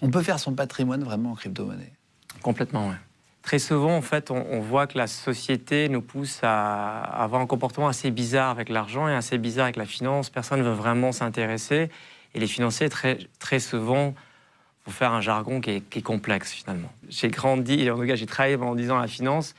On peut faire son patrimoine vraiment en crypto-monnaie. Complètement, oui. Très souvent, en fait, on voit que la société nous pousse à avoir un comportement assez bizarre avec l'argent et assez bizarre avec la finance. Personne ne veut vraiment s'intéresser. Et les financiers, très souvent, vont faire un jargon qui est complexe, finalement. J'ai grandi, en tout cas, j'ai travaillé pendant 10 ans à la finance.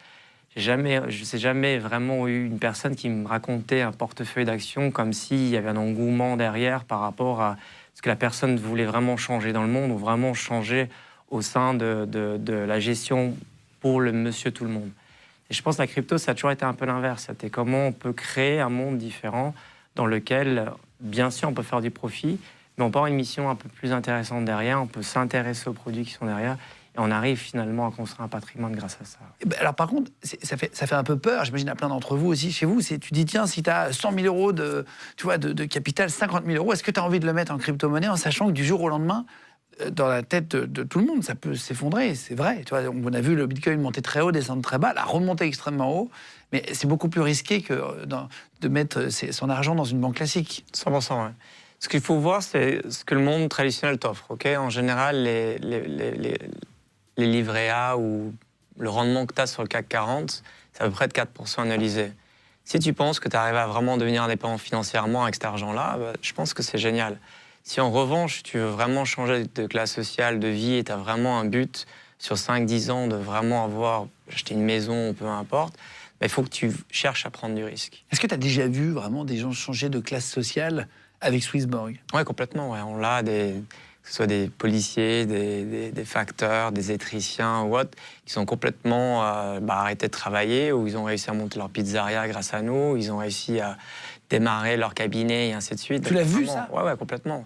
Je n'ai jamais vraiment eu une personne qui me racontait un portefeuille d'actions comme s'il y avait un engouement derrière par rapport à ce que la personne voulait vraiment changer dans le monde ou vraiment changer au sein de la gestion pour le monsieur tout le monde. Et je pense que la crypto, ça a toujours été un peu l'inverse. C'était comment on peut créer un monde différent dans lequel, bien sûr, on peut faire du profit, mais on peut avoir une mission un peu plus intéressante derrière, on peut s'intéresser aux produits qui sont derrière, et on arrive finalement à construire un patrimoine grâce à ça. Alors par contre, ça fait un peu peur, j'imagine à plein d'entre vous aussi, chez vous, tu dis tiens, si tu as 100 000 euros de capital, 50 000 euros, est-ce que tu as envie de le mettre en crypto-monnaie en sachant que du jour au lendemain, dans la tête de tout le monde, ça peut s'effondrer, c'est vrai. Tu vois, on a vu le Bitcoin monter très haut, descendre très bas, la remonter extrêmement haut, mais c'est beaucoup plus risqué que de mettre son argent dans une banque classique. 100%, ouais. Ce qu'il faut voir, c'est ce que le monde traditionnel t'offre. Okay, en général, les livrets A ou le rendement que tu as sur le CAC 40, c'est à peu près de 4% annualisé. Si tu penses que tu arrives à vraiment devenir indépendant financièrement avec cet argent-là, je pense que c'est génial. Si en revanche, tu veux vraiment changer de classe sociale, de vie, et tu as vraiment un but sur 5-10 ans de vraiment acheter une maison, peu importe, il faut que tu cherches à prendre du risque. Est-ce que tu as déjà vu vraiment des gens changer de classe sociale avec Swissborg? Oui, complètement. Ouais. On l'a, que ce soit des policiers, des facteurs, des électriciens ou autres, qui sont complètement arrêtés de travailler, ou ils ont réussi à monter leur pizzeria grâce à nous, ils ont réussi à démarrer leur cabinet et ainsi de suite. Tu l'as vu, ça? Ouais, complètement.